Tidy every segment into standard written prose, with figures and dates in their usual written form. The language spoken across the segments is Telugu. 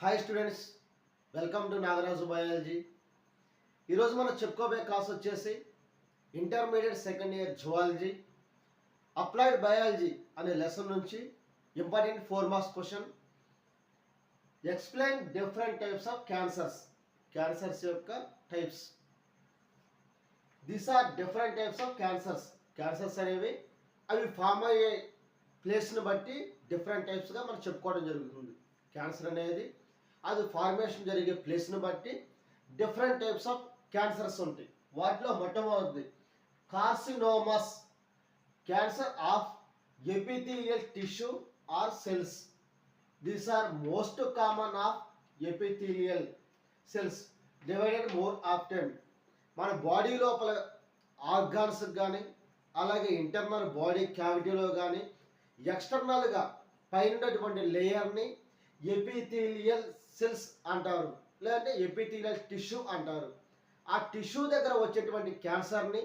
Hi students, welcome to Nagaraju biology. ఈరోజు మనం చెప్పుకోబోయే క్లాస్ వచ్చేసి intermediate second year zoology applied biology అనే లెసన్ నుంచి important 4 marks question. Explain different types of cancers యొక్క types. These are different types of cancers అనేవి అవి ఫామ్ అయ్యే ప్లేస్ని బట్టి డిఫరెంట్ టైప్స్గా మనం చెప్పుకోవడం జరుగుతుంది. క్యాన్సర్ అనేది అది ఫార్మేషన్ జరిగే ప్లేస్ని బట్టి డిఫరెంట్ టైప్స్ ఆఫ్ క్యాన్సర్స్ ఉంటాయి. వాటిలో మొట్టమొదటిది carcinomas, cancer of epithelial tissue or cells. These are most common of epithelial cells divided more often. మన బాడీ లోపల ఆర్గాన్స్ కానీ అలాగే ఇంటర్నల్ బాడీ క్యావిటీలో కానీ ఎక్స్టర్నల్గా పైనటువంటి లేయర్ని ఎపిథీలియల్ సెల్స్ అంటారు, లేదంటే ఎపిథీలియల్ టిష్యూ అంటారు. ఆ టిష్యూ దగ్గర వచ్చేటువంటి క్యాన్సర్ని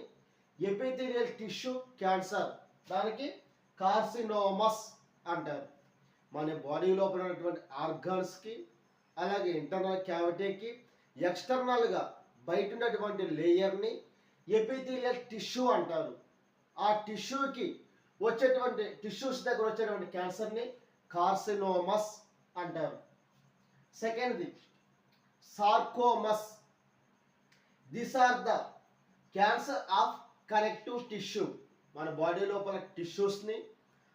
ఎపిథీలియల్ టిష్యూ క్యాన్సర్, దానికి కార్సినోమస్ అంటారు. మన బాడీ లోపల ఉన్నటువంటి ఆర్గాన్స్కి అలాగే ఇంటర్నల్ క్యావిటీకి ఎక్స్టర్నల్గా బయట ఉన్నటువంటి లేయర్ని ఎపిథీలియల్ టిష్యూ అంటారు. ఆ టిష్యూకి వచ్చేటువంటి టిష్యూస్ దగ్గర వచ్చేటువంటి క్యాన్సర్ని కార్సినోమస్ అంటారు. సెకండ్ది sarcomas. These are the cancer of connective tissue. మన బాడీ లోపల టిష్యూస్ని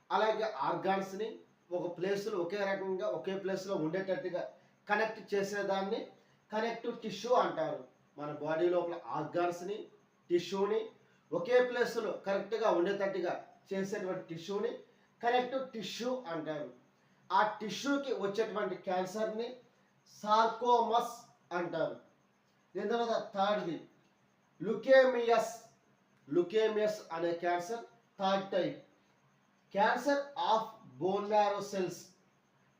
అలాగే ఆర్గాన్స్ని ఒక ప్లేస్లో ఒకే రకంగా ఒకే ప్లేస్లో ఉండేటట్టుగా కనెక్ట్ చేసేదాన్ని కనెక్టివ్ టిష్యూ అంటారు. మన బాడీ లోపల ఆర్గాన్స్ని టిష్యూని ఒకే ప్లేస్లో కరెక్ట్గా ఉండేటట్టుగా చేసేటువంటి టిష్యూని కనెక్టివ్ టిష్యూ అంటారు. ఆ టిష్యూకి వచ్చేటువంటి క్యాన్సర్ని సార్కోమస్ అంటారు. దీని తర్వాత థర్డ్ది లుకేమియస్ అనే cancer third type. Cancer of bone marrow cells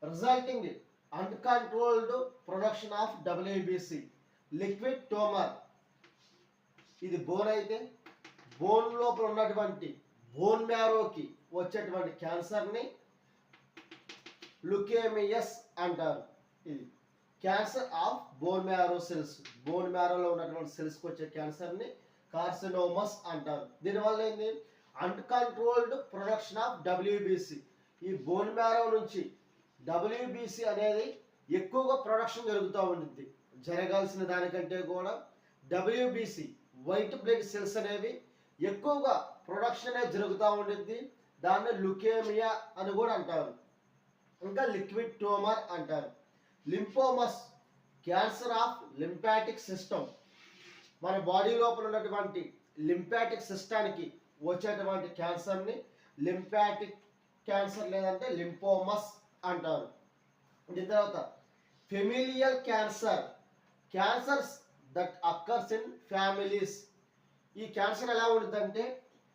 resulting uncontrolled production of WBC liquid tumour. ఇది బోన్ అయితే బోన్ లోపల ఉన్నటువంటి బోన్ మ్యారోకి వచ్చేటువంటి క్యాన్సర్ని లుకేమియస్ అంటారు. ఇది cancer of bone marrow cells, bone మ్యారోలో ఉన్నటువంటి సెల్స్కి వచ్చే క్యాన్సర్ని కార్సినోమస్ అంటారు. దీనివల్ల ఏంది, అన్కంట్రోల్డ్ ప్రొడక్షన్ ఆఫ్ డబ్ల్యూబీసీ. ఈ బోన్ మ్యారో నుంచి డబ్ల్యూబీసీ అనేది ఎక్కువగా ప్రొడక్షన్ జరుగుతూ ఉంటుంది. జరగాల్సిన దానికంటే కూడా డబ్ల్యూబీసీ వైట్ బ్లడ్ సెల్స్ అనేవి ఎక్కువగా ప్రొడక్షన్ అనేది జరుగుతూ ఉంటుంది. దాన్ని లుకేమియా అని కూడా అంటారు. ఇంకా లిక్విడ్ ట్యూమర్ అంటారు. లింఫోమస్, క్యాన్సర్ ఆఫ్ లింపాటిక్ సిస్టమ్. మన బాడీ లోపల ఉన్నటువంటి లింపాటిక్ సిస్టానికి వచ్చేటువంటి క్యాన్సర్ని లింపాటిక్ క్యాన్సర్ లేదంటే లింఫోమస్ అంటారు. దీని తర్వాత familial cancers that occurs in families. ఈ క్యాన్సర్ ఎలా ఉంటుందంటే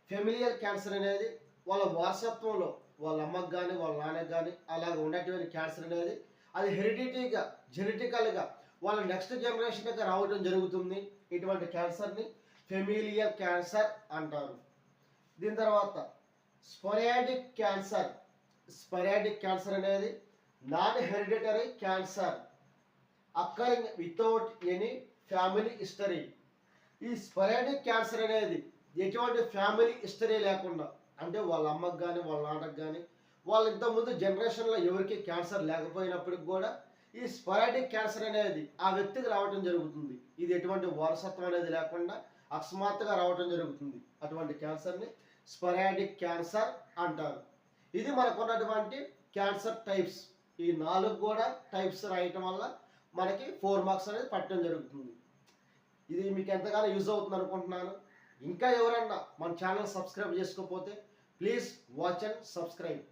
ఫెమిలియల్ క్యాన్సర్ అనేది వాళ్ళ వారసత్వంలో వాళ్ళ అమ్మకు కానీ వాళ్ళ నాన్నకు కానీ అలాగ ఉన్నటువంటి క్యాన్సర్ అనేది అది హెరిడిటీగా జెనెటికల్గా వాళ్ళ నెక్స్ట్ జనరేషన్కి రావడం జరుగుతుంది. ఇటువంటి క్యాన్సర్ని ఫెమిలియల్ క్యాన్సర్ అంటారు. దీని తర్వాత స్పొరాడిక్ క్యాన్సర్ అనేది non hereditary cancer occurring without any family history. ఈ స్పొరాడిక్ క్యాన్సర్ అనేది ఎటువంటి ఫ్యామిలీ హిస్టరీ లేకుండా, అంటే వాళ్ళ అమ్మకు కానీ వాళ్ళ నాన్నకు కానీ వాళ్ళ ఇంతకుముందు జనరేషన్లో ఎవరికి క్యాన్సర్ లేకపోయినప్పటికి కూడా ఈ స్పొరాడిక్ క్యాన్సర్ అనేది ఆ వ్యక్తికి రావడం జరుగుతుంది. ఇది ఎటువంటి వారసత్వం అనేది లేకుండా అకస్మాత్తుగా రావడం జరుగుతుంది. అటువంటి క్యాన్సర్ని స్పొరాడిక్ క్యాన్సర్ అంటారు. ఇది మనకు ఉన్నటువంటి క్యాన్సర్ టైప్స్. ఈ 4 కూడా టైప్స్ రాయటం వల్ల మనకి 4 మార్క్స్ అనేది పట్టడం జరుగుతుంది. ఇది మీకు ఎంతగానో యూజ్ అవుతుంది అనుకుంటున్నాను. ఇంకా ఎవరన్నా మన ఛానల్ సబ్స్క్రైబ్ చేసుకోకపోతే ప్లీజ్ వాచ్ అండ్ సబ్స్క్రైబ్.